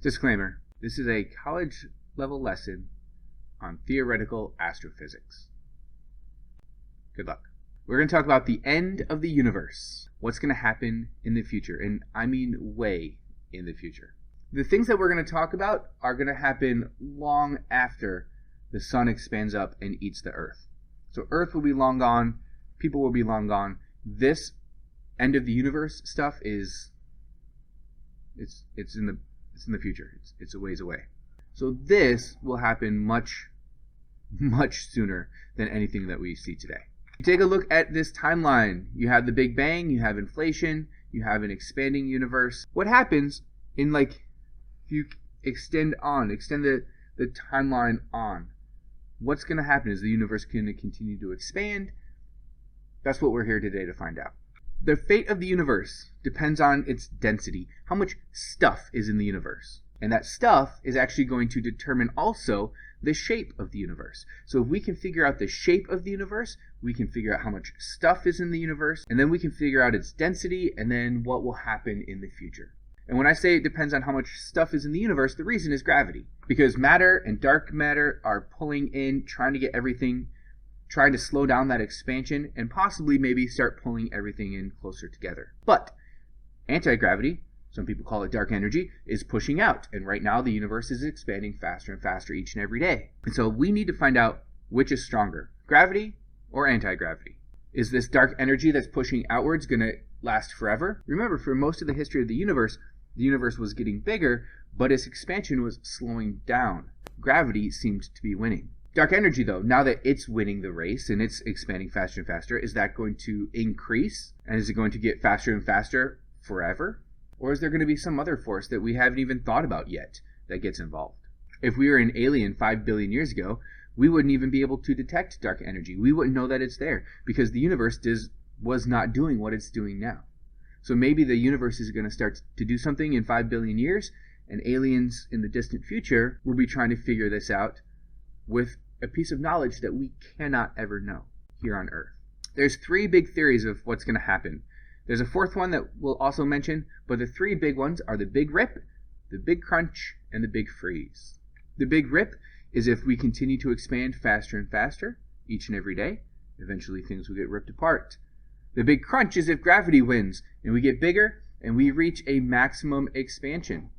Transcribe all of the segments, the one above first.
Disclaimer, this is a college level lesson on theoretical astrophysics. Good luck. We're going to talk about the end of the universe. What's going to happen in the future, and I mean way in the future. The things that we're going to talk about are going to happen long after the sun expands up and eats the earth. So earth will be long gone, people will be long gone. This end of the universe stuff is it's in the future. It's a ways away. So this will happen much sooner than anything that we see today. You take a look at this timeline. You have the Big Bang, you have inflation, you have an expanding universe. What happens in if you extend the timeline on, what's going to happen? Is the universe going to continue to expand? That's what we're here today to find out. The fate of the universe depends on its density, how much stuff is in the universe. And that stuff is actually going to determine also the shape of the universe. So if we can figure out the shape of the universe, we can figure out how much stuff is in the universe, and then we can figure out its density, and then what will happen in the future. And when I say it depends on how much stuff is in the universe, the reason is gravity. Because matter and dark matter are pulling in, trying to get everything, trying to slow down that expansion, and possibly maybe start pulling everything in closer together. But anti-gravity, some people call it dark energy, is pushing out. And right now the universe is expanding faster and faster each and every day. And so we need to find out which is stronger, gravity or anti-gravity. Is this dark energy that's pushing outwards going to last forever? Remember, for most of the history of the universe was getting bigger, but its expansion was slowing down. Gravity seemed to be winning. Dark energy, though, now that it's winning the race and it's expanding faster and faster, is that going to increase? And is it going to get faster and faster forever? Or is there going to be some other force that we haven't even thought about yet that gets involved? If we were an alien 5 billion years ago, we wouldn't even be able to detect dark energy. We wouldn't know that it's there because the universe was not doing what it's doing now. So maybe the universe is going to start to do something in 5 billion years, and aliens in the distant future will be trying to figure this out with a piece of knowledge that we cannot ever know here on Earth. There's 3 big theories of what's going to happen. There's a 4th one that we'll also mention, but the 3 big ones are the Big Rip, the Big Crunch, and the Big Freeze. The Big Rip is if we continue to expand faster and faster each and every day, eventually things will get ripped apart. The Big Crunch is if gravity wins and we get bigger and we reach a maximum expansion.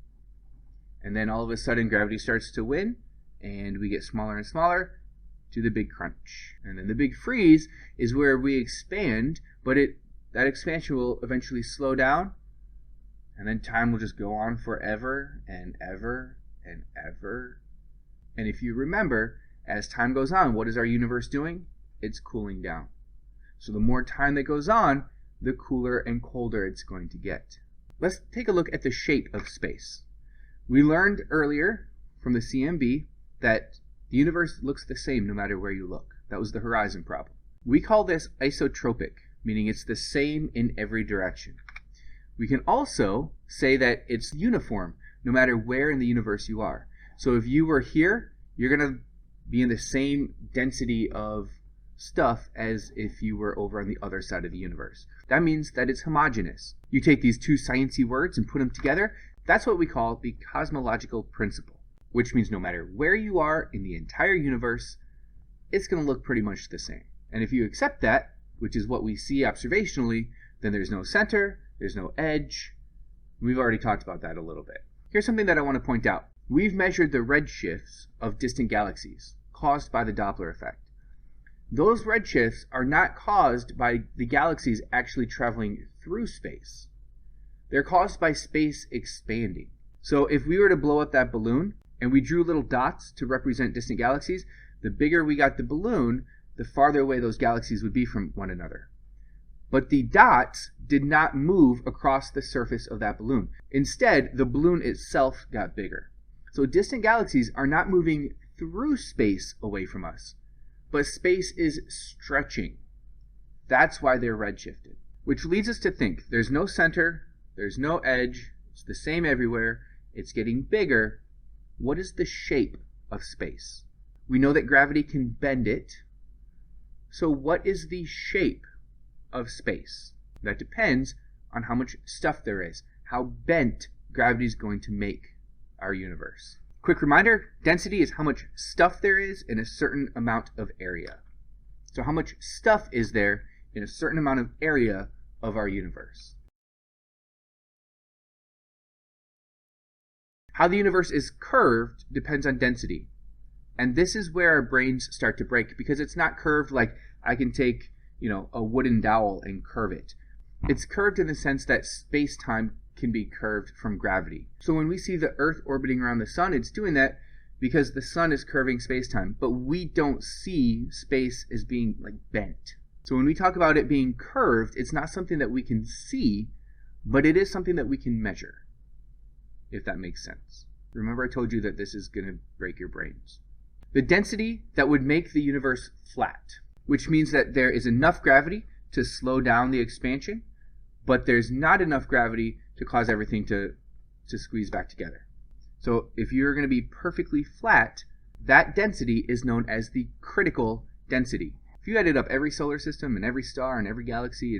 And then all of a sudden gravity starts to win and we get smaller and smaller to the Big Crunch. And then the Big Freeze is where we expand, but that expansion will eventually slow down, and then time will just go on forever and ever and ever. And if you remember, as time goes on, what is our universe doing? It's cooling down. So the more time that goes on, the cooler and colder it's going to get. Let's take a look at the shape of space. We learned earlier from the CMB that the universe looks the same no matter where you look. That was the horizon problem. We call this isotropic, meaning it's the same in every direction. We can also say that it's uniform no matter where in the universe you are. So if you were here, you're going to be in the same density of stuff as if you were over on the other side of the universe. That means that it's homogeneous. You take these 2 sciencey words and put them together. That's what we call the cosmological principle, which means no matter where you are in the entire universe, it's going to look pretty much the same. And if you accept that, which is what we see observationally, then there's no center, there's no edge. We've already talked about that a little bit. Here's something that I want to point out. We've measured the redshifts of distant galaxies caused by the Doppler effect. Those redshifts are not caused by the galaxies actually traveling through space. They're caused by space expanding. So if we were to blow up that balloon and we drew little dots to represent distant galaxies, the bigger we got the balloon, the farther away those galaxies would be from one another. But the dots did not move across the surface of that balloon. Instead, the balloon itself got bigger. So distant galaxies are not moving through space away from us, but space is stretching. That's why they're redshifted. Which leads us to think there's no center, there's no edge, it's the same everywhere, it's getting bigger. What is the shape of space? We know that gravity can bend it. So what is the shape of space? That depends on how much stuff there is, how bent gravity is going to make our universe. Quick reminder, density is how much stuff there is in a certain amount of area. So how much stuff is there in a certain amount of area of our universe. How the universe is curved depends on density. And this is where our brains start to break, because it's not curved like I can take, a wooden dowel and curve it. It's curved in the sense that space-time can be curved from gravity. So when we see the Earth orbiting around the sun, it's doing that because the sun is curving space-time, but we don't see space as being bent. So when we talk about it being curved, it's not something that we can see, but it is something that we can measure, if that makes sense. Remember I told you that this is going to break your brains. The density that would make the universe flat, which means that there is enough gravity to slow down the expansion, but there's not enough gravity to cause everything to squeeze back together. So if you're going to be perfectly flat, that density is known as the critical density. If you added up every solar system and every star and every galaxy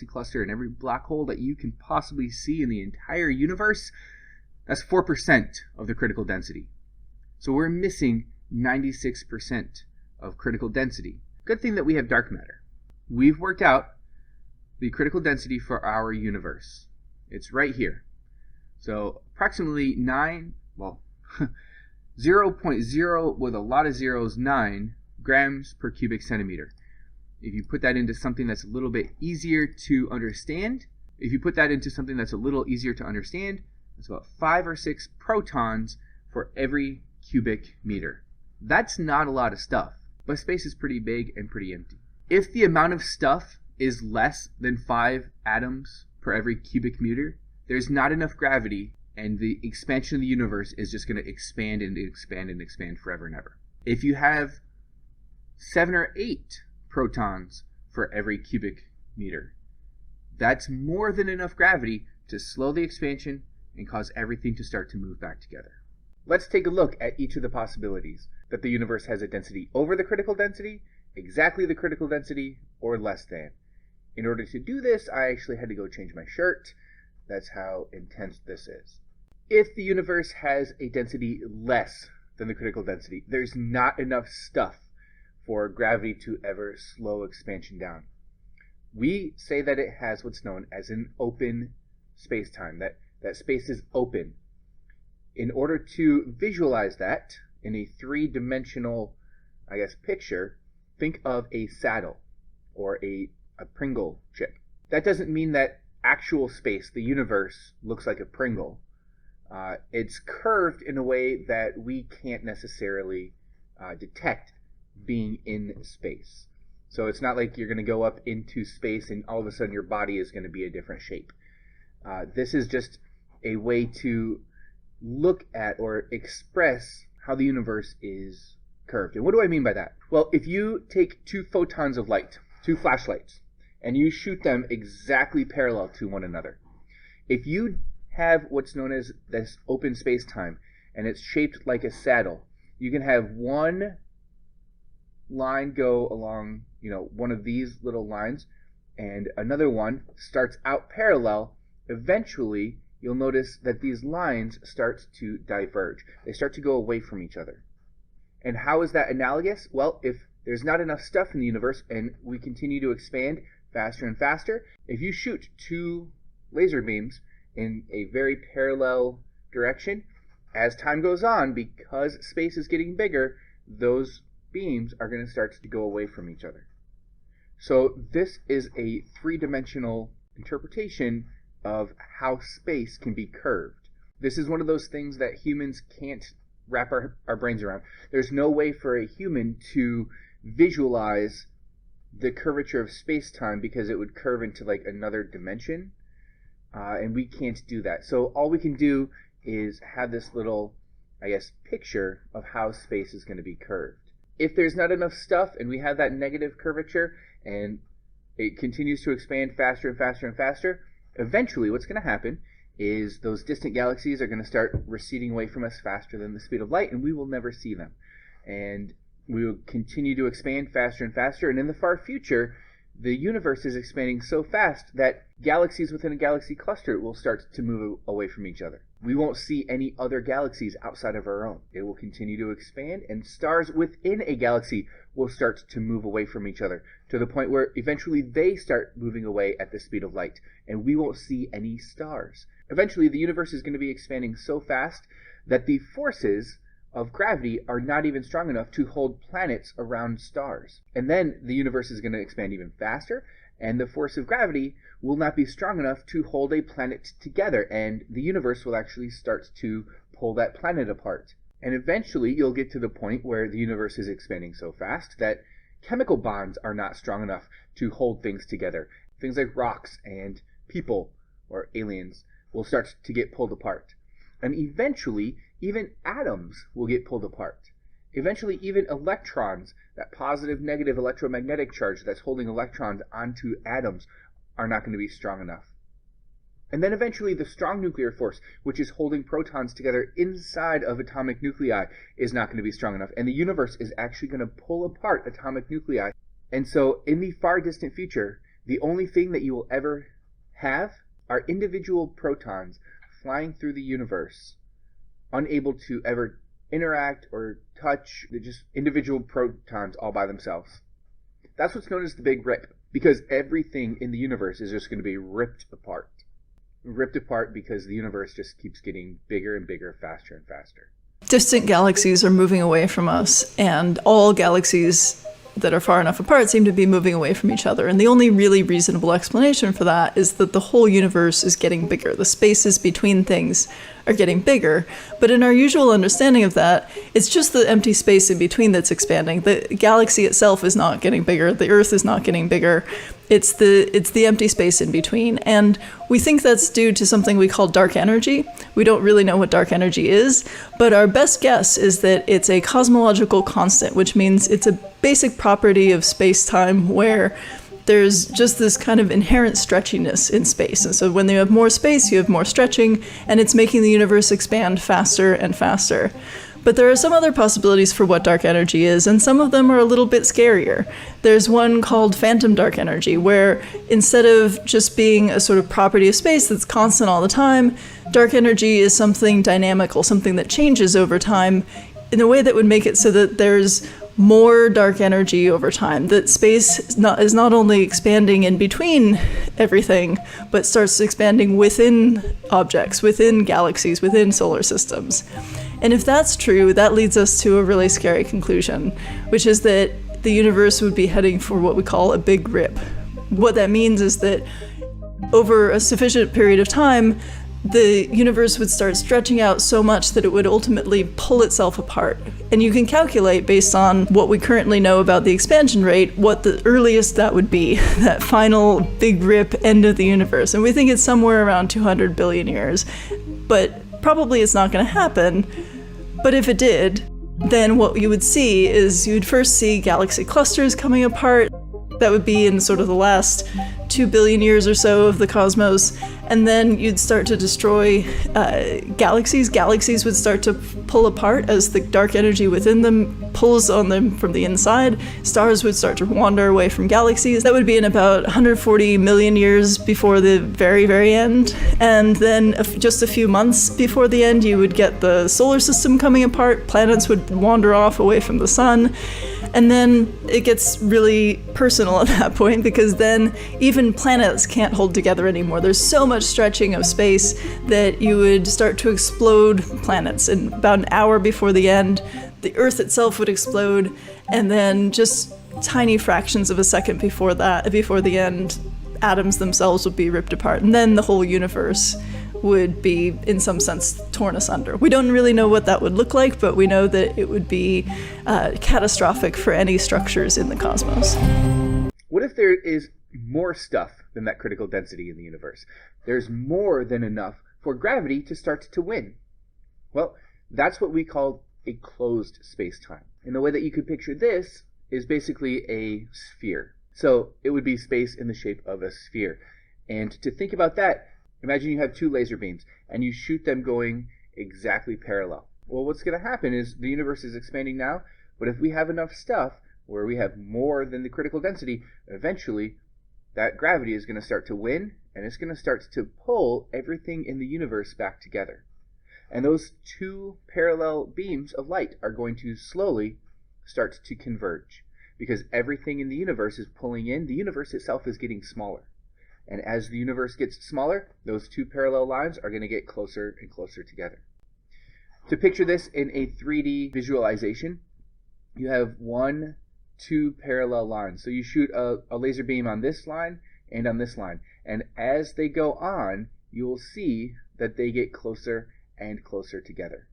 cluster and every black hole that you can possibly see in the entire universe, that's 4% of the critical density. So we're missing 96% of critical density. Good thing that we have dark matter. We've worked out the critical density for our universe. It's right here. So approximately 0.0 with a lot of zeros, 9 grams per cubic centimeter. If you put that into something that's a little bit easier to understand, it's about 5 or 6 protons for every cubic meter. That's not a lot of stuff, but space is pretty big and pretty empty. If the amount of stuff is less than 5 atoms per every cubic meter, there's not enough gravity, and the expansion of the universe is just going to expand and expand and expand forever and ever. If you have 7 or 8 protons for every cubic meter, that's more than enough gravity to slow the expansion and cause everything to start to move back together. Let's take a look at each of the possibilities that the universe has a density over the critical density, exactly the critical density, or less than. In order to do this, I actually had to go change my shirt. That's how intense this is. If the universe has a density less than the critical density, there's not enough stuff for gravity to ever slow expansion down. We say that it has what's known as an open space-time, that space is open. In order to visualize that in a three-dimensional, picture, think of a saddle or a Pringle chip. That doesn't mean that actual space, the universe, looks like a Pringle. It's curved in a way that we can't necessarily detect being in space. So it's not like you're going to go up into space and all of a sudden your body is going to be a different shape. This is just a way to look at or express how the universe is curved. And what do I mean by that? Well, if you take 2 photons of light, 2 flashlights, and you shoot them exactly parallel to one another, if you have what's known as this open space-time and it's shaped like a saddle, you can have one line go along, one of these little lines, and another one starts out parallel. Eventually, you'll notice that these lines start to diverge. They start to go away from each other. And how is that analogous? Well, if there's not enough stuff in the universe and we continue to expand faster and faster, if you shoot 2 laser beams in a very parallel direction, as time goes on, because space is getting bigger, those beams are going to start to go away from each other. So this is a 3-dimensional interpretation of how space can be curved. This is one of those things that humans can't wrap our brains around. There's no way for a human to visualize the curvature of space-time because it would curve into another dimension, and we can't do that. So all we can do is have this little, picture of how space is going to be curved. If there's not enough stuff and we have that negative curvature and it continues to expand faster and faster and faster, eventually what's going to happen is those distant galaxies are going to start receding away from us faster than the speed of light, and we will never see them. And we will continue to expand faster and faster, and in the far future, the universe is expanding so fast that galaxies within a galaxy cluster will start to move away from each other. we won't see any other galaxies outside of our own. It will continue to expand, and stars within a galaxy will start to move away from each other to the point where eventually they start moving away at the speed of light, and we won't see any stars. Eventually, the universe is going to be expanding so fast that the forces of gravity are not even strong enough to hold planets around stars. And then the universe is going to expand even faster, and the force of gravity will not be strong enough to hold a planet together, and the universe will actually start to pull that planet apart. And eventually you'll get to the point where the universe is expanding so fast that chemical bonds are not strong enough to hold things together. Things like rocks and people, or aliens, will start to get pulled apart. And eventually, even atoms will get pulled apart. Eventually, even electrons, that positive negative electromagnetic charge that's holding electrons onto atoms, are not going to be strong enough. And then eventually the strong nuclear force, which is holding protons together inside of atomic nuclei, is not going to be strong enough. And the universe is actually going to pull apart atomic nuclei. And so in the far distant future, the only thing that you will ever have are individual protons flying through the universe, unable to ever interact or touch. They're just individual protons all by themselves. That's what's known as the Big Rip, because everything in the universe is just going to be ripped apart. Ripped apart because the universe just keeps getting bigger and bigger, faster and faster. Distant galaxies are moving away from us, and all galaxies that are far enough apart seem to be moving away from each other. And the only really reasonable explanation for that is that the whole universe is getting bigger. The spaces between things are getting bigger. But in our usual understanding of that, it's just the empty space in between that's expanding. The galaxy itself is not getting bigger. The Earth is not getting bigger. It's the empty space in between. And we think that's due to something we call dark energy. We don't really know what dark energy is, but our best guess is that it's a cosmological constant, which means it's a basic property of space-time where there's just this kind of inherent stretchiness in space. And so when you have more space, you have more stretching, and it's making the universe expand faster and faster. But there are some other possibilities for what dark energy is, and some of them are a little bit scarier. There's one called phantom dark energy, where instead of just being a sort of property of space that's constant all the time, dark energy is something dynamical, something that changes over time in a way that would make it so that there's more dark energy over time, that space is not only expanding in between everything, but starts expanding within objects, within galaxies, within solar systems. And if that's true, that leads us to a really scary conclusion, which is that the universe would be heading for what we call a big rip. What that means is that over a sufficient period of time, the universe would start stretching out so much that it would ultimately pull itself apart. And you can calculate, based on what we currently know about the expansion rate, what the earliest that would be, that final big rip end of the universe. And we think it's somewhere around 200 billion years. But probably it's not going to happen. But if it did, then what you would see is you'd first see galaxy clusters coming apart. That would be in sort of the last 2 billion years or so of the cosmos. And then you'd start to destroy galaxies. Galaxies would start to pull apart as the dark energy within them pulls on them from the inside. Stars would start to wander away from galaxies. That would be in about 140 million years before the very, very end. And then just a few months before the end, you would get the solar system coming apart. Planets would wander off away from the sun. And then it gets really personal at that point, because then even planets can't hold together anymore. There's so much stretching of space that you would start to explode planets. And about an hour before the end, the Earth itself would explode, and then just tiny fractions of a second before the end, atoms themselves would be ripped apart. And then the whole universe would be, in some sense, torn asunder. We don't really know what that would look like, but we know that it would be catastrophic for any structures in the cosmos. What if there is more stuff than that critical density in the universe? There's more than enough for gravity to start to win. Well, that's what we call a closed space-time. And the way that you could picture this is basically a sphere. So it would be space in the shape of a sphere. And to think about that, imagine you have two laser beams and you shoot them going exactly parallel. Well, what's going to happen is the universe is expanding now, but if we have enough stuff where we have more than the critical density, eventually that gravity is going to start to win, and it's going to start to pull everything in the universe back together. And those two parallel beams of light are going to slowly start to converge, because everything in the universe is pulling in. The universe itself is getting smaller. And as the universe gets smaller, those two parallel lines are going to get closer and closer together. To picture this in a 3D visualization, you have two parallel lines. So you shoot a laser beam on this line and on this line. And as they go on, you will see that they get closer and closer together.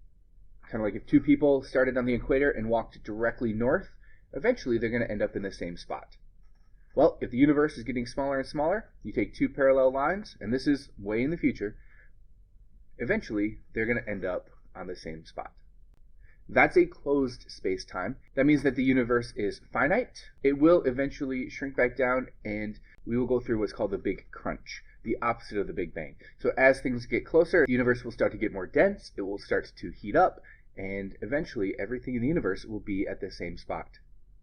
Kind of like if two people started on the equator and walked directly north, eventually they're going to end up in the same spot. Well, if the universe is getting smaller and smaller, you take two parallel lines, and this is way in the future, eventually they're going to end up on the same spot. That's a closed space-time. That means that the universe is finite. It will eventually shrink back down, and we will go through what's called the Big Crunch, the opposite of the Big Bang. So as things get closer, the universe will start to get more dense, it will start to heat up, and eventually everything in the universe will be at the same spot.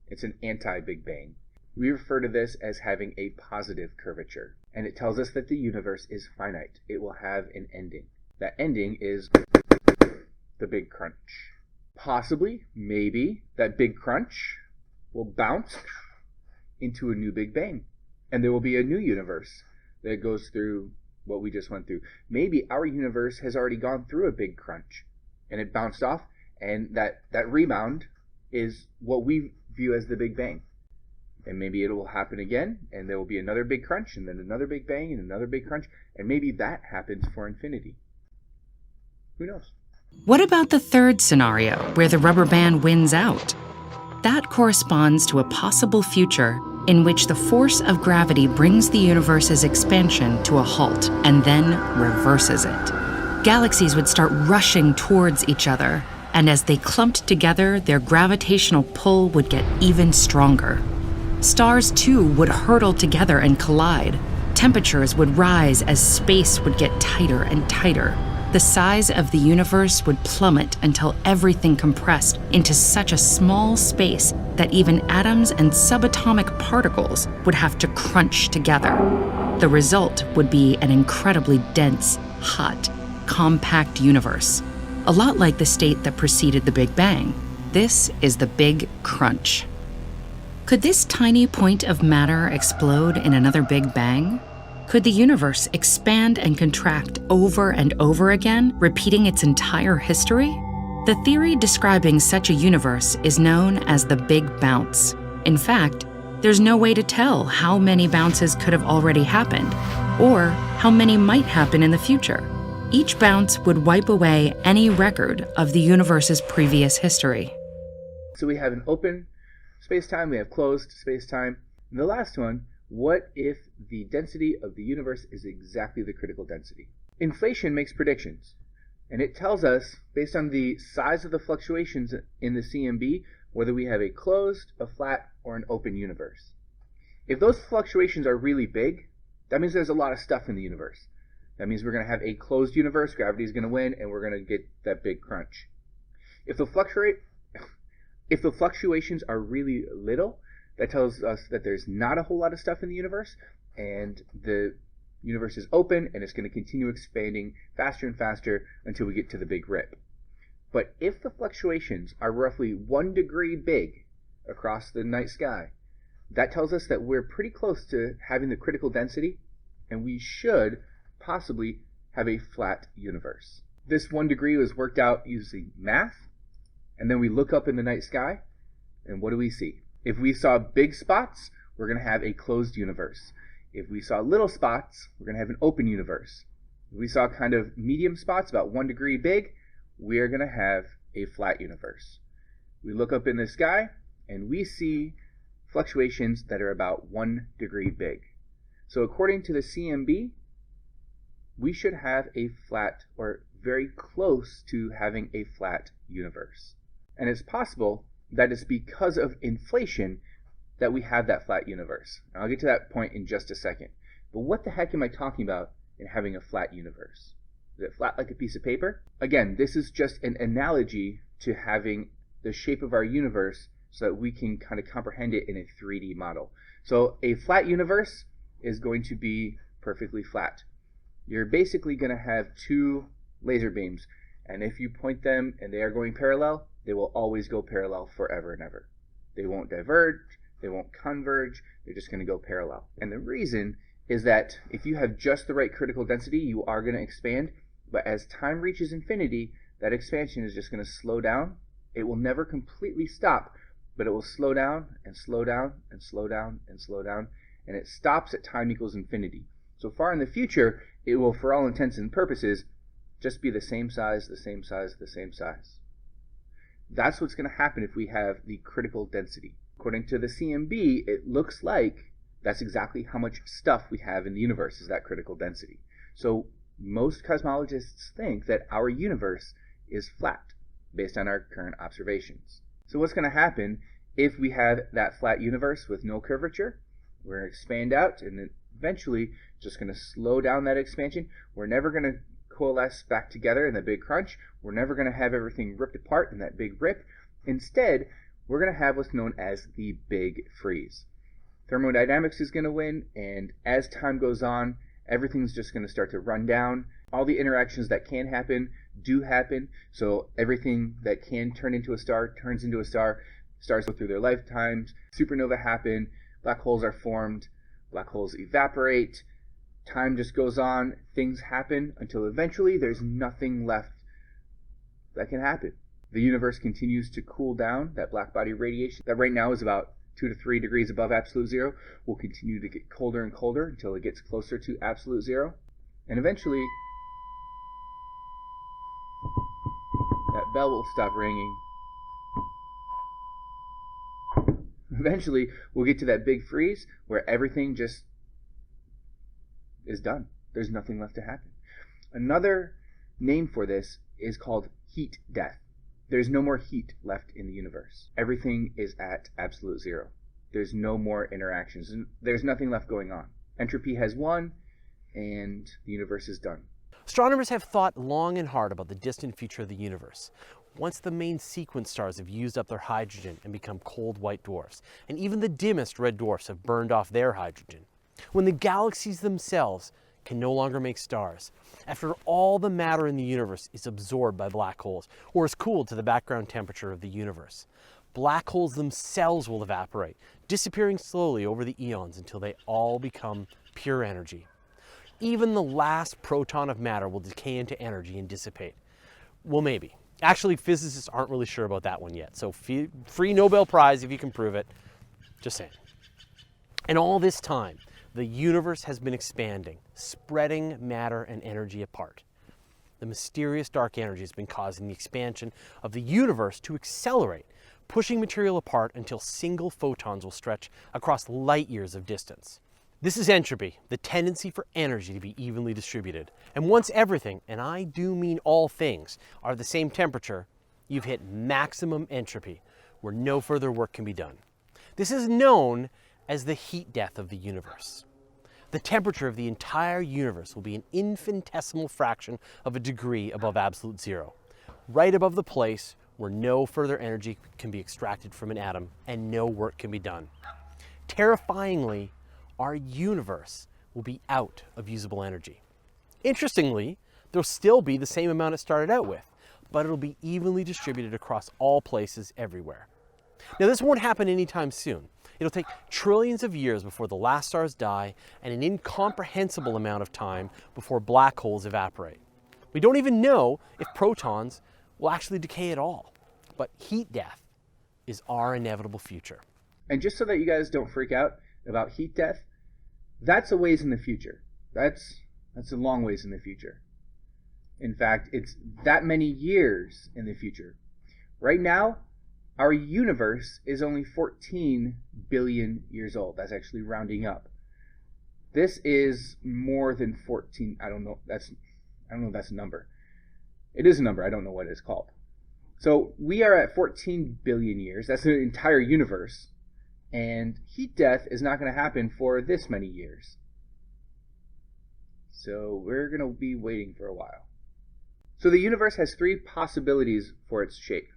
It's an anti-Big Bang. We refer to this as having a positive curvature, and it tells us that the universe is finite. It will have an ending. That ending is the Big Crunch. Possibly, maybe, that Big Crunch will bounce into a new Big Bang, and there will be a new universe that goes through what we just went through. Maybe our universe has already gone through a Big Crunch, and it bounced off, and that rebound is what we view as the Big Bang. And maybe it will happen again, and there will be another Big Crunch, and then another Big Bang, and another Big Crunch, and maybe that happens for infinity. Who knows? What about the third scenario, where the rubber band wins out? That corresponds to a possible future in which the force of gravity brings the universe's expansion to a halt and then reverses it. Galaxies would start rushing towards each other, and as they clumped together, their gravitational pull would get even stronger. Stars, too, would hurtle together and collide. Temperatures would rise as space would get tighter and tighter. The size of the universe would plummet until everything compressed into such a small space that even atoms and subatomic particles would have to crunch together. The result would be an incredibly dense, hot, compact universe. A lot like the state that preceded the Big Bang. This is the Big Crunch. Could this tiny point of matter explode in another Big Bang? Could the universe expand and contract over and over again, repeating its entire history? The theory describing such a universe is known as the Big Bounce. In fact, there's no way to tell how many bounces could have already happened, or how many might happen in the future. Each bounce would wipe away any record of the universe's previous history. So we have an open space-time, we have closed space-time. And the last one, what if the density of the universe is exactly the critical density? Inflation makes predictions, and it tells us, based on the size of the fluctuations in the CMB, whether we have a closed, a flat, or an open universe. If those fluctuations are really big, that means there's a lot of stuff in the universe. That means we're going to have a closed universe, gravity is going to win, and we're going to get that big crunch. If the fluctuations are really little, that tells us that there's not a whole lot of stuff in the universe, and the universe is open, and it's going to continue expanding faster and faster until we get to the big rip. But if the fluctuations are roughly 1 degree big across the night sky, that tells us that we're pretty close to having the critical density, and we should possibly have a flat universe. This 1 degree was worked out using math, and then we look up in the night sky, and what do we see? If we saw big spots, we're going to have a closed universe. If we saw little spots, we're going to have an open universe. If we saw kind of medium spots, about 1 degree big, we are going to have a flat universe. We look up in the sky, and we see fluctuations that are about 1 degree big. So according to the CMB, we should have a flat, or very close to having a flat universe. And it's possible that it's because of inflation that we have that flat universe. And I'll get to that point in just a second. But what the heck am I talking about in having a flat universe? Is it flat like a piece of paper? Again, this is just an analogy to having the shape of our universe so that we can kind of comprehend it in a 3D model. So a flat universe is going to be perfectly flat. You're basically going to have two laser beams, And if you point them and they are going parallel, they will always go parallel forever and ever. They won't diverge, they won't converge, they're just going to go parallel. And the reason is that if you have just the right critical density, you are going to expand, but as time reaches infinity, that expansion is just going to slow down. It will never completely stop, but it will slow down and slow down and slow down and slow down, and it stops at time equals infinity. So far in the future, it will, for all intents and purposes, just be the same size, the same size, the same size. That's what's going to happen if we have the critical density. According to the CMB, it looks like that's exactly how much stuff we have in the universe, is that critical density. So most cosmologists think that our universe is flat based on our current observations. So what's going to happen if we have that flat universe with no curvature? We're going to expand out and then eventually just going to slow down that expansion. We're never going to coalesce back together in the big crunch. We're never going to have everything ripped apart in that big rip. Instead, we're going to have what's known as the big freeze. Thermodynamics is going to win, and as time goes on, everything's just going to start to run down. All the interactions that can happen do happen, so everything that can turn into a star turns into a star. Stars go through their lifetimes, supernova happen, black holes are formed, black holes evaporate, time just goes on, things happen until eventually there's nothing left that can happen. The universe continues to cool down. That black body radiation that right now is about 2 to 3 degrees above absolute zero will continue to get colder and colder until it gets closer to absolute zero. And eventually, that bell will stop ringing. Eventually, we'll get to that big freeze where everything just is done. There's nothing left to happen. Another name for this is called heat death. There's no more heat left in the universe. Everything is at absolute zero. There's no more interactions. There's nothing left going on. Entropy has won, and the universe is done. Astronomers have thought long and hard about the distant future of the universe. Once the main sequence stars have used up their hydrogen and become cold white dwarfs, and even the dimmest red dwarfs have burned off their hydrogen. When the galaxies themselves can no longer make stars, after all the matter in the universe is absorbed by black holes, or is cooled to the background temperature of the universe, black holes themselves will evaporate, disappearing slowly over the eons until they all become pure energy. Even the last proton of matter will decay into energy and dissipate. Well, maybe. Actually, physicists aren't really sure about that one yet, so free Nobel Prize if you can prove it. Just saying. And all this time, the universe has been expanding, spreading matter and energy apart. The mysterious dark energy has been causing the expansion of the universe to accelerate, pushing material apart until single photons will stretch across light years of distance. This is entropy, the tendency for energy to be evenly distributed. And once everything, and I do mean all things, are the same temperature, you've hit maximum entropy, where no further work can be done. This is known as the heat death of the universe. The temperature of the entire universe will be an infinitesimal fraction of a degree above absolute zero, right above the place where no further energy can be extracted from an atom and no work can be done. Terrifyingly, our universe will be out of usable energy. Interestingly, there'll still be the same amount it started out with, but it'll be evenly distributed across all places everywhere. Now, this won't happen anytime soon. It'll take trillions of years before the last stars die and an incomprehensible amount of time before black holes evaporate. We don't even know if protons will actually decay at all, but heat death is our inevitable future. And just so that you guys don't freak out about heat death, that's a ways in the future. That's a long ways in the future. In fact, it's that many years in the future. Right now, our universe is only 14 billion years old. That's actually rounding up. This is more than 14. I don't know if that's a number. It is a number. I don't know what it's called. So we are at 14 billion years. That's the entire universe. And heat death is not going to happen for this many years. So we're going to be waiting for a while. So the universe has 3 possibilities for its shape.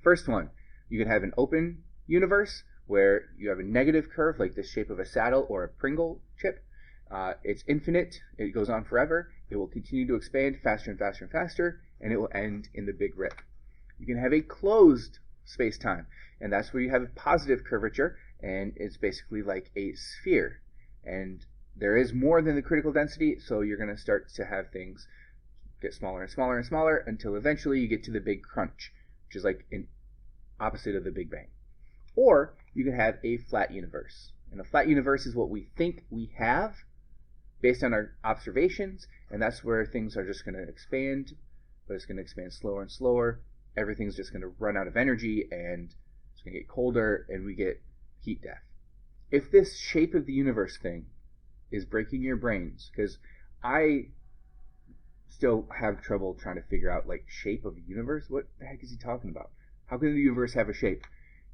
First one, you could have an open universe where you have a negative curve like the shape of a saddle or a Pringle chip. It's infinite. It goes on forever. It will continue to expand faster and faster and faster. and it will end in the big rip. You can have a closed space-time, and that's where you have a positive curvature, and it's basically like a sphere. And there is more than the critical density, so you're going to start to have things get smaller and smaller and smaller until eventually you get to the big crunch, which is like an opposite of the Big Bang. Or you can have a flat universe. And a flat universe is what we think we have based on our observations, and that's where things are just going to expand, but it's going to expand slower and slower. Everything's just going to run out of energy, and it's going to get colder, and we get heat death. If this shape of the universe thing is breaking your brains, because I still have trouble trying to figure out, like, shape of a universe. What the heck is he talking about? How can the universe have a shape?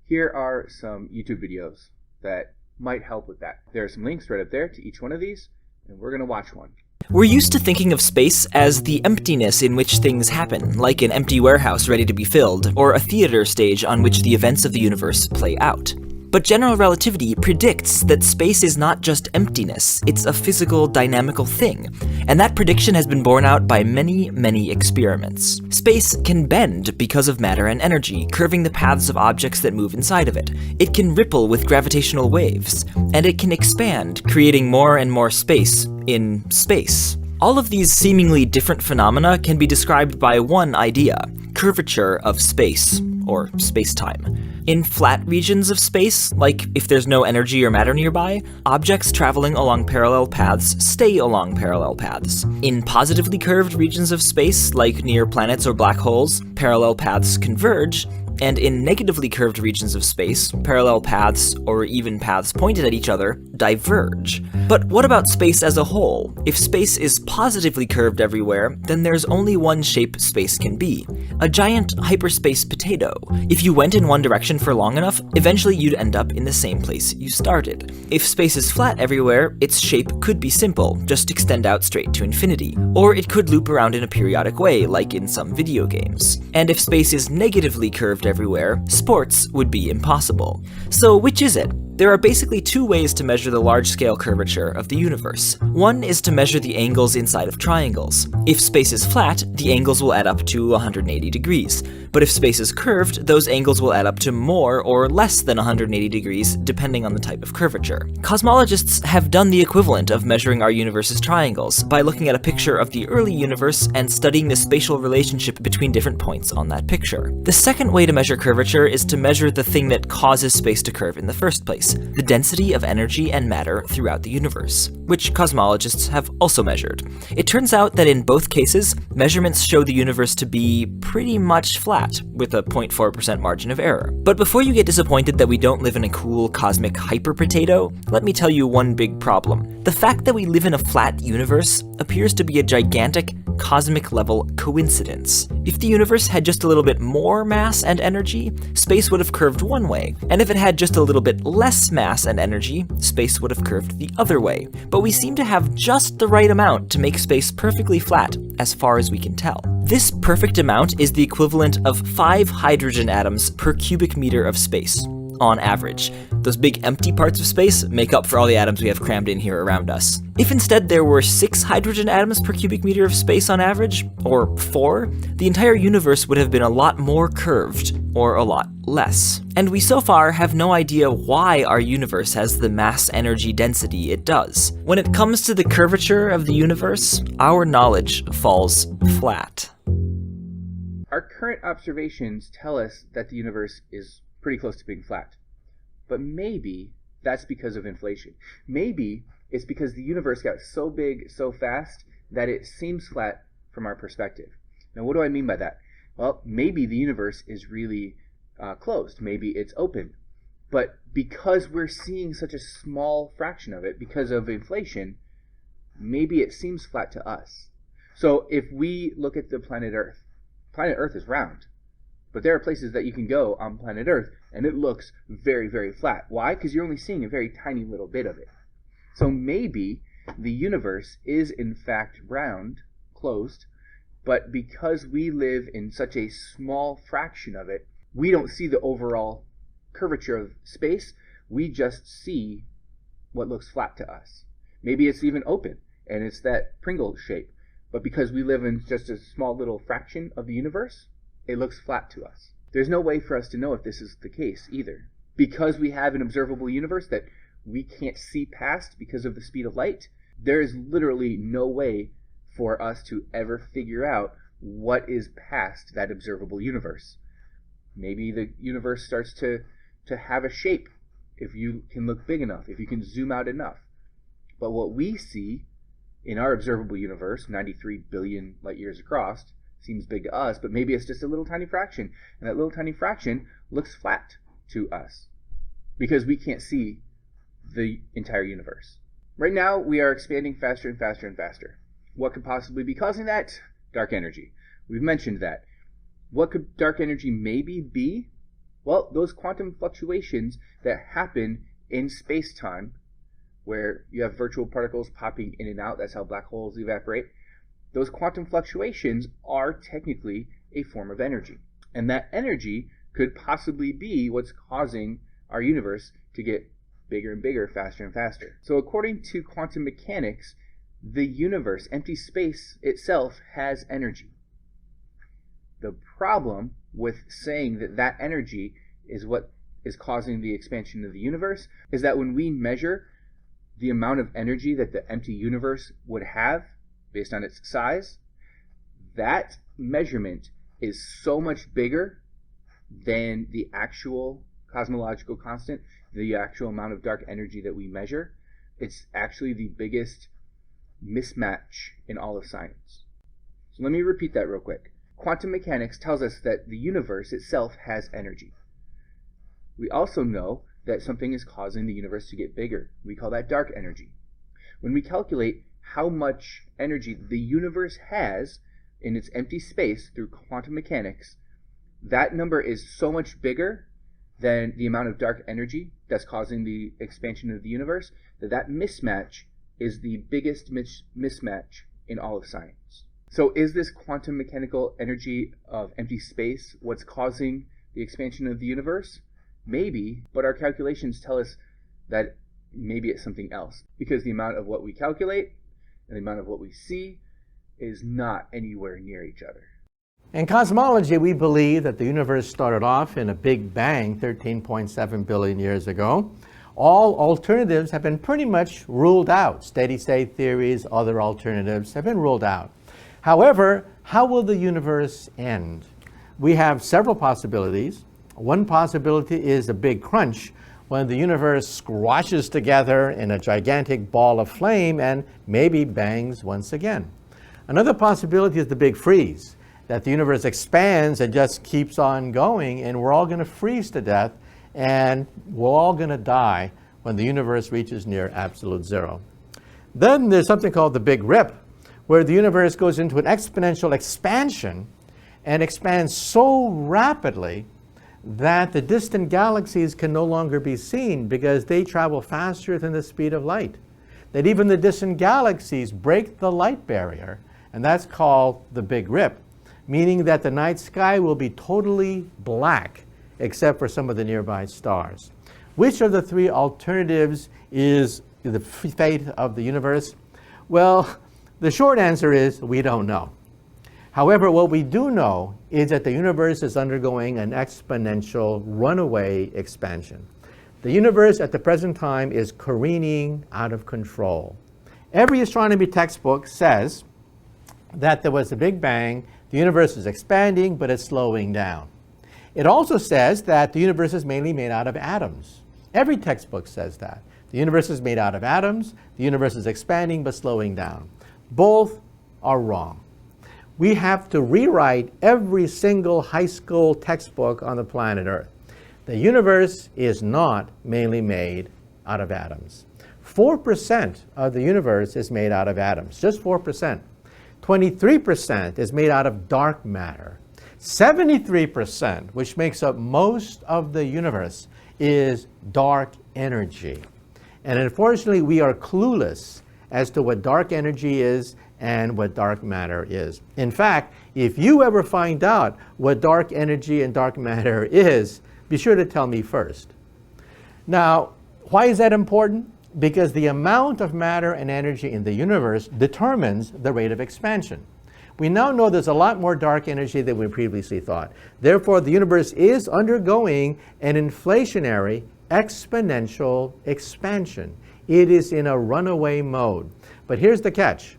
Here are some YouTube videos that might help with that. There are some links right up there to each one of these, and we're going to watch one. We're used to thinking of space as the emptiness in which things happen, like an empty warehouse ready to be filled, or a theater stage on which the events of the universe play out. But general relativity predicts that space is not just emptiness, it's a physical, dynamical thing. And that prediction has been borne out by many, many experiments. Space can bend because of matter and energy, curving the paths of objects that move inside of it. It can ripple with gravitational waves, and it can expand, creating more and more space in space. All of these seemingly different phenomena can be described by one idea: curvature of space, or space-time. In flat regions of space, like if there's no energy or matter nearby, objects traveling along parallel paths stay along parallel paths. In positively curved regions of space, like near planets or black holes, parallel paths converge, and in negatively curved regions of space, parallel paths, or even paths pointed at each other, diverge. But what about space as a whole? If space is positively curved everywhere, then there's only one shape space can be: a giant hyperspace potato. If you went in one direction for long enough, eventually you'd end up in the same place you started. If space is flat everywhere, its shape could be simple, just extend out straight to infinity. Or it could loop around in a periodic way, like in some video games. And if space is negatively curved everywhere, sports would be impossible. So which is it? There are basically two ways to measure the large-scale curvature of the universe. One is to measure the angles inside of triangles. If space is flat, the angles will add up to 180 degrees. But if space is curved, those angles will add up to more or less than 180 degrees, depending on the type of curvature. Cosmologists have done the equivalent of measuring our universe's triangles by looking at a picture of the early universe and studying the spatial relationship between different points on that picture. The second way to measure curvature is to measure the thing that causes space to curve in the first place: the density of energy and matter throughout the universe, which cosmologists have also measured. It turns out that in both cases, measurements show the universe to be pretty much flat, with a 0.4% margin of error. But before you get disappointed that we don't live in a cool cosmic hyper-potato, let me tell you one big problem. The fact that we live in a flat universe appears to be a gigantic, cosmic-level coincidence. If the universe had just a little bit more mass and energy, space would have curved one way, and if it had just a little bit less mass and energy, space would have curved the other way. But we seem to have just the right amount to make space perfectly flat, as far as we can tell. This perfect amount is the equivalent of 5 hydrogen atoms per cubic meter of space, on average. Those big empty parts of space make up for all the atoms we have crammed in here around us. If instead there were 6 hydrogen atoms per cubic meter of space on average, or 4, the entire universe would have been a lot more curved, or a lot less. And we so far have no idea why our universe has the mass energy density it does. When it comes to the curvature of the universe, our knowledge falls flat. Our current observations tell us that the universe is pretty close to being flat. But maybe that's because of inflation. Maybe it's because the universe got so big so fast that it seems flat from our perspective. Now, what do I mean by that? Well, maybe the universe is really closed. Maybe it's open. But because we're seeing such a small fraction of it, because of inflation, maybe it seems flat to us. So if we look at the planet Earth is round. But there are places that you can go on planet Earth and it looks very, very flat. Why? Because you're only seeing a very tiny little bit of it. So maybe the universe is in fact round, closed, but because we live in such a small fraction of it, we don't see the overall curvature of space. We just see what looks flat to us. Maybe it's even open and it's that Pringle shape. But because we live in just a small little fraction of the universe, it looks flat to us. There's no way for us to know if this is the case either. Because we have an observable universe that we can't see past because of the speed of light, there is literally no way for us to ever figure out what is past that observable universe. Maybe the universe starts to have a shape if you can look big enough, if you can zoom out enough. But what we see in our observable universe, 93 billion light years across, seems big to us, but maybe it's just a little tiny fraction. And that little tiny fraction looks flat to us because we can't see the entire universe. Right now, we are expanding faster and faster and faster. What could possibly be causing that? Dark energy. We've mentioned that. What could dark energy maybe be? Well, those quantum fluctuations that happen in space-time, where you have virtual particles popping in and out, that's how black holes evaporate. Those quantum fluctuations are technically a form of energy. And that energy could possibly be what's causing our universe to get bigger and bigger, faster and faster. So according to quantum mechanics, the universe, empty space itself, has energy. The problem with saying that that energy is what is causing the expansion of the universe is that when we measure the amount of energy that the empty universe would have based on its size, that measurement is so much bigger than the actual cosmological constant, the actual amount of dark energy that we measure. It's actually the biggest mismatch in all of science. So let me repeat that real quick. Quantum mechanics tells us that the universe itself has energy. We also know that something is causing the universe to get bigger. We call that dark energy. When we calculate how much energy the universe has in its empty space through quantum mechanics, that number is so much bigger than the amount of dark energy that's causing the expansion of the universe that mismatch is the biggest mismatch in all of science. So is this quantum mechanical energy of empty space what's causing the expansion of the universe? Maybe, but our calculations tell us that maybe it's something else, because the amount of what we calculate and the amount of what we see is not anywhere near each other. In cosmology, we believe that the universe started off in a big bang 13.7 billion years ago. All alternatives have been pretty much ruled out. Steady-state theories, other alternatives have been ruled out. However, how will the universe end? We have several possibilities. One possibility is a big crunch, when the universe squashes together in a gigantic ball of flame and maybe bangs once again. Another possibility is the big freeze, that the universe expands and just keeps on going, and we're all going to freeze to death, and we're all going to die when the universe reaches near absolute zero. Then there's something called the Big Rip, where the universe goes into an exponential expansion and expands so rapidly that the distant galaxies can no longer be seen because they travel faster than the speed of light. That even the distant galaxies break the light barrier, and that's called the Big Rip, meaning that the night sky will be totally black except for some of the nearby stars. Which of the three alternatives is the fate of the universe? Well, the short answer is we don't know. However, what we do know is that the universe is undergoing an exponential runaway expansion. The universe at the present time is careening out of control. Every astronomy textbook says that there was a Big Bang, the universe is expanding, but it's slowing down. It also says that the universe is mainly made out of atoms. Every textbook says that. The universe is made out of atoms, the universe is expanding but slowing down. Both are wrong. We have to rewrite every single high school textbook on the planet Earth. The universe is not mainly made out of atoms. 4% of the universe is made out of atoms, just 4%. 23% is made out of dark matter. 73%, which makes up most of the universe, is dark energy. And unfortunately, we are clueless as to what dark energy is and what dark matter is. In fact, if you ever find out what dark energy and dark matter is, be sure to tell me first. Now, why is that important? because the amount of matter and energy in the universe determines the rate of expansion. We now know there's a lot more dark energy than we previously thought. Therefore, the universe is undergoing an inflationary exponential expansion. It is in a runaway mode. But here's the catch.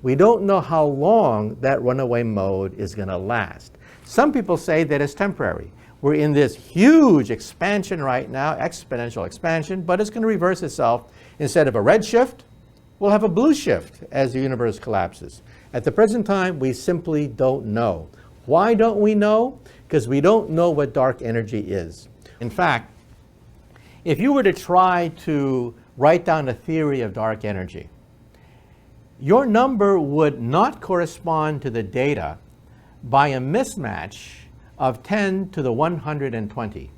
We don't know how long that runaway mode is going to last. Some people say that it's temporary. We're in this huge expansion right now, exponential expansion, but it's going to reverse itself. Instead of a red shift, we'll have a blue shift as the universe collapses. At the present time, we simply don't know. Why don't we know? Because we don't know what dark energy is. In fact, if you were to try to write down a theory of dark energy, your number would not correspond to the data by a mismatch of 10 to the 120.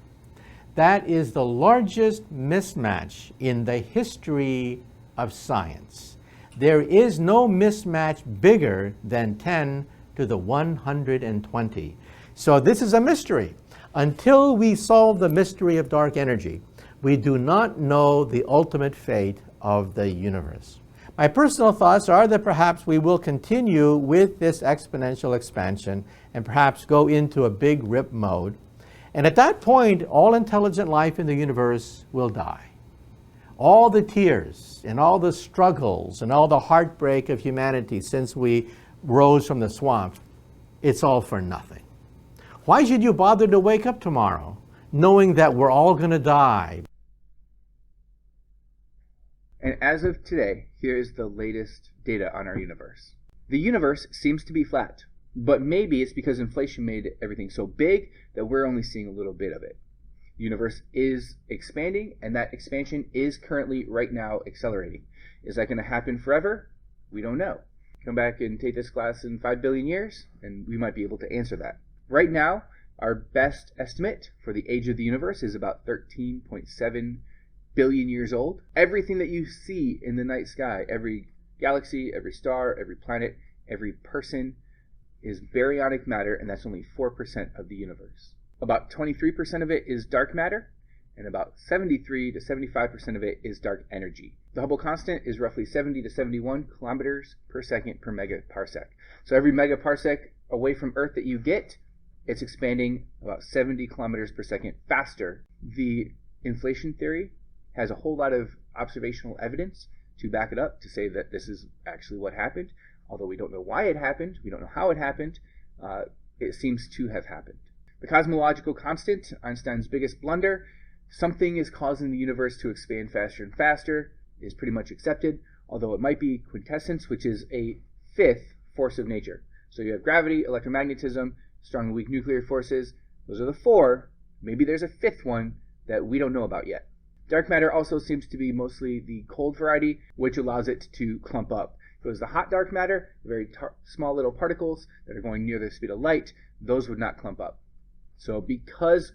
That is the largest mismatch in the history of science. There is no mismatch bigger than 10 to the 120. So this is a mystery. Until we solve the mystery of dark energy, we do not know the ultimate fate of the universe. My personal thoughts are that perhaps we will continue with this exponential expansion and perhaps go into a big rip mode. And at that point, all intelligent life in the universe will die. All the tears and all the struggles and all the heartbreak of humanity since we rose from the swamp, it's all for nothing. Why should you bother to wake up tomorrow knowing that we're all going to die? And as of today, here is the latest data on our universe. The universe seems to be flat, but maybe it's because inflation made everything so big that we're only seeing a little bit of it. The universe is expanding, and that expansion is currently right now accelerating. Is that going to happen forever? We don't know. Come back and take this class in 5 billion years, and we might be able to answer that. Right now, our best estimate for the age of the universe is about 13.7 billion years old. Everything that you see in the night sky, every galaxy, every star, every planet, every person, is baryonic matter, and that's only 4% of the universe. About 23% of it is dark matter, and about 73 to 75% of it is dark energy. The Hubble constant is roughly 70 to 71 kilometers per second per megaparsec. So every megaparsec away from Earth that you get, it's expanding about 70 kilometers per second faster. The inflation theory has a whole lot of observational evidence to back it up, to say that this is actually what happened. Although we don't know why it happened, we don't know how it happened, it seems to have happened. The cosmological constant, Einstein's biggest blunder, something is causing the universe to expand faster and faster, is pretty much accepted, although it might be quintessence, which is a fifth force of nature. So you have gravity, electromagnetism, strong and weak nuclear forces. Those are the four. Maybe there's a fifth one that we don't know about yet. Dark matter also seems to be mostly the cold variety, which allows it to clump up. If it was the hot dark matter, very small little particles that are going near the speed of light, those would not clump up. So because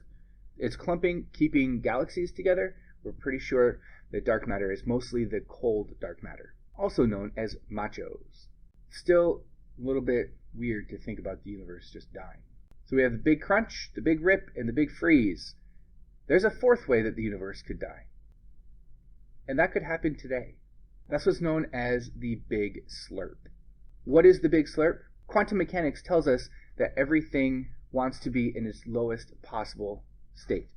it's clumping, keeping galaxies together, we're pretty sure that dark matter is mostly the cold dark matter, also known as machos. Still a little bit weird to think about the universe just dying. So we have the big crunch, the big rip, and the big freeze. There's a fourth way that the universe could die. And that could happen today. That's what's known as the big slurp. What is the big slurp? Quantum mechanics tells us that everything wants to be in its lowest possible state,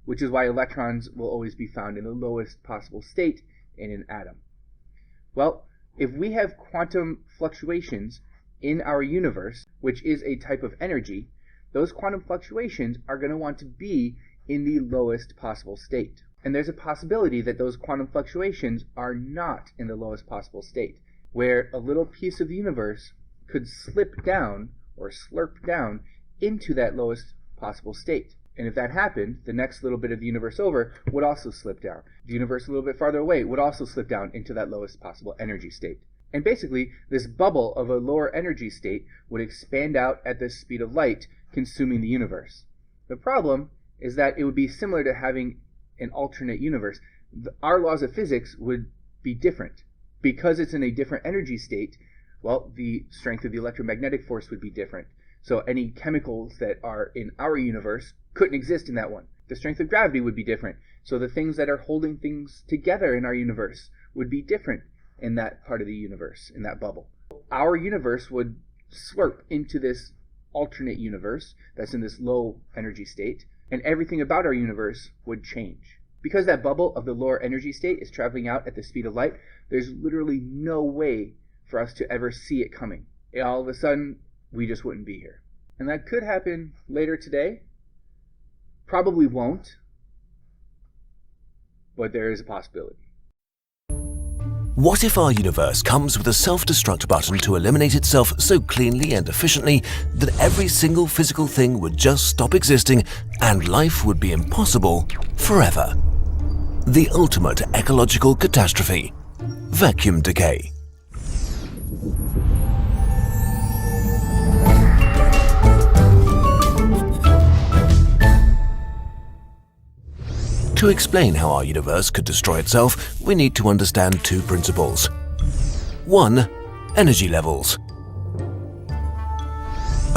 which is why electrons will always be found in the lowest possible state in an atom. Well, if we have quantum fluctuations in our universe, which is a type of energy, those quantum fluctuations are going to want to be in the lowest possible state. And there's a possibility that those quantum fluctuations are not in the lowest possible state, where a little piece of the universe could slip down or slurp down into that lowest possible state. And if that happened, the next little bit of the universe over would also slip down. The universe a little bit farther away would also slip down into that lowest possible energy state. And basically, this bubble of a lower energy state would expand out at the speed of light, consuming the universe. The problem is that it would be similar to having an alternate universe. Our laws of physics would be different. Because it's in a different energy state, well, the strength of the electromagnetic force would be different. So any chemicals that are in our universe couldn't exist in that one. The strength of gravity would be different. So the things that are holding things together in our universe would be different in that part of the universe, in that bubble. Our universe would slurp into this alternate universe that's in this low energy state, and everything about our universe would change. Because that bubble of the lower energy state is traveling out at the speed of light, there's literally no way for us to ever see it coming. All of a sudden, we just wouldn't be here. And that could happen later today. Probably won't, but there is a possibility. What if our universe comes with a self-destruct button to eliminate itself so cleanly and efficiently that every single physical thing would just stop existing and life would be impossible forever? The ultimate ecological catastrophe. Vacuum decay. To explain how our universe could destroy itself, we need to understand two principles. 1. Energy levels.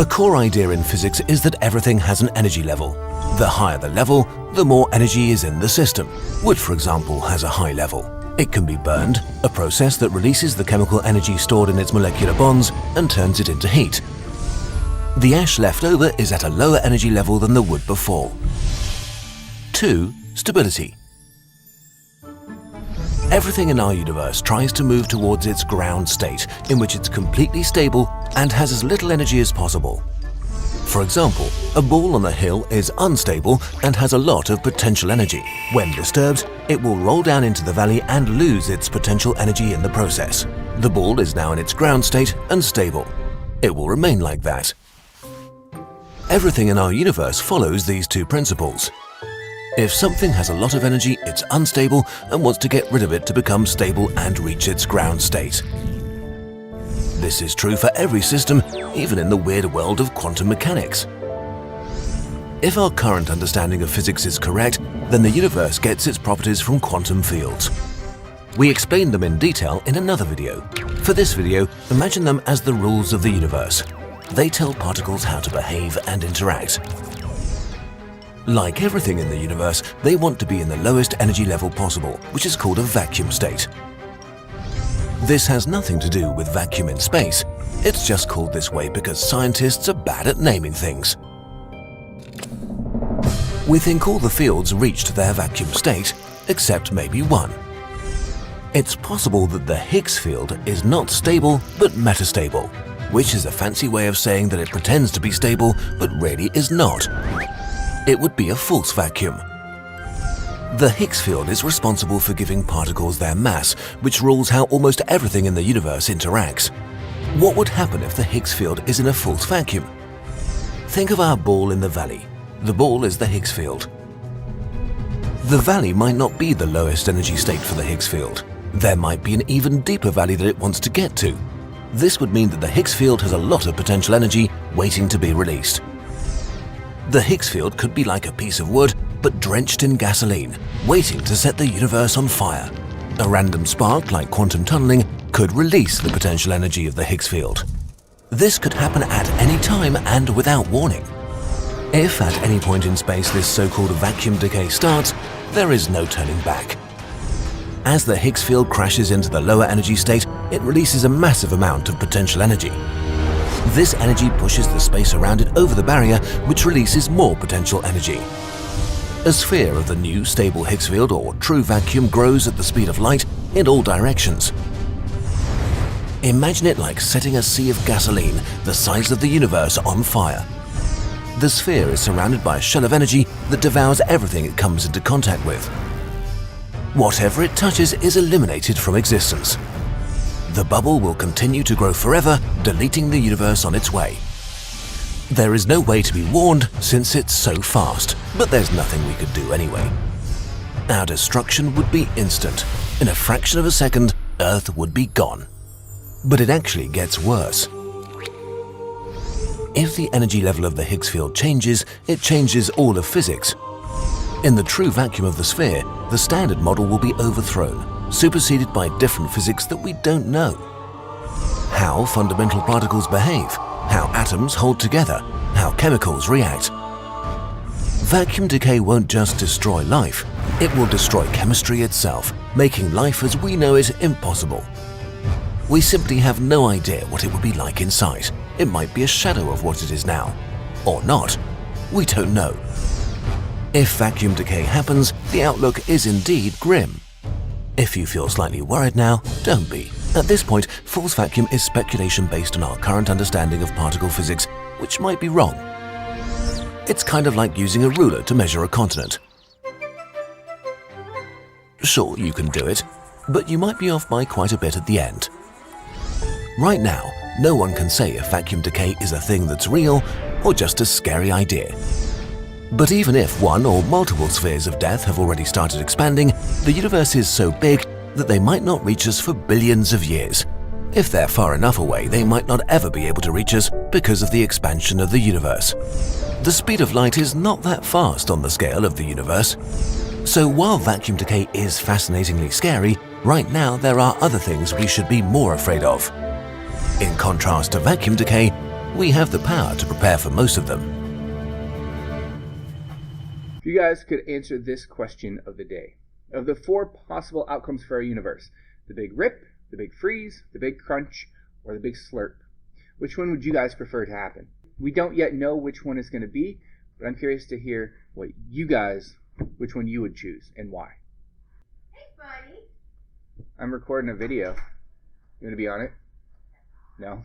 A core idea in physics is that everything has an energy level. The higher the level, the more energy is in the system. Wood, for example, has a high level. It can be burned, a process that releases the chemical energy stored in its molecular bonds and turns it into heat. The ash left over is at a lower energy level than the wood before. 2. Stability. Everything in our universe tries to move towards its ground state, in which it's completely stable and has as little energy as possible. For example, a ball on a hill is unstable and has a lot of potential energy. When disturbed, it will roll down into the valley and lose its potential energy in the process. The ball is now in its ground state and stable. It will remain like that. Everything in our universe follows these two principles. If something has a lot of energy, it's unstable and wants to get rid of it to become stable and reach its ground state. This is true for every system, even in the weird world of quantum mechanics. If our current understanding of physics is correct, then the universe gets its properties from quantum fields. We explained them in detail in another video. For this video, imagine them as the rules of the universe. They tell particles how to behave and interact. Like everything in the universe, they want to be in the lowest energy level possible, which is called a vacuum state. This has nothing to do with vacuum in space. It's just called this way because scientists are bad at naming things. We think all the fields reached their vacuum state, except maybe one. It's possible that the Higgs field is not stable, but metastable, which is a fancy way of saying that it pretends to be stable, but really is not. It would be a false vacuum. The Higgs field is responsible for giving particles their mass, which rules how almost everything in the universe interacts. What would happen if the Higgs field is in a false vacuum? Think of our ball in the valley. The ball is the Higgs field. The valley might not be the lowest energy state for the Higgs field. There might be an even deeper valley that it wants to get to. This would mean that the Higgs field has a lot of potential energy waiting to be released. The Higgs field could be like a piece of wood, but drenched in gasoline, waiting to set the universe on fire. A random spark, like quantum tunneling, could release the potential energy of the Higgs field. This could happen at any time and without warning. If at any point in space this so-called vacuum decay starts, there is no turning back. As the Higgs field crashes into the lower energy state, it releases a massive amount of potential energy. This energy pushes the space around it over the barrier, which releases more potential energy. A sphere of the new stable Higgs field or true vacuum grows at the speed of light in all directions. Imagine it like setting a sea of gasoline, the size of the universe, on fire. The sphere is surrounded by a shell of energy that devours everything it comes into contact with. Whatever it touches is eliminated from existence. The bubble will continue to grow forever, deleting the universe on its way. There is no way to be warned since it's so fast, but there's nothing we could do anyway. Our destruction would be instant. In a fraction of a second, Earth would be gone. But it actually gets worse. If the energy level of the Higgs field changes, it changes all of physics. In the true vacuum of the sphere, the standard model will be overthrown, superseded by different physics that we don't know. How fundamental particles behave, how atoms hold together, how chemicals react. Vacuum decay won't just destroy life, it will destroy chemistry itself, making life as we know it impossible. We simply have no idea what it would be like inside. It might be a shadow of what it is now. Or not. We don't know. If vacuum decay happens, the outlook is indeed grim. If you feel slightly worried now, don't be. At this point, false vacuum is speculation based on our current understanding of particle physics, which might be wrong. It's kind of like using a ruler to measure a continent. Sure, you can do it, but you might be off by quite a bit at the end. Right now, no one can say if vacuum decay is a thing that's real or just a scary idea. But even if one or multiple spheres of death have already started expanding, the universe is so big that they might not reach us for billions of years. If they're far enough away, they might not ever be able to reach us because of the expansion of the universe. The speed of light is not that fast on the scale of the universe. So while vacuum decay is fascinatingly scary, right now there are other things we should be more afraid of. In contrast to vacuum decay, we have the power to prepare for most of them. If you guys could answer this question of the day, of the 4 possible outcomes for our universe, the big rip, the big freeze, the big crunch, or the big slurp, which one would you guys prefer to happen? We don't yet know which one is going to be, but I'm curious to hear what you guys, which one you would choose and why. Hey, buddy. I'm recording a video. You want to be on it? No?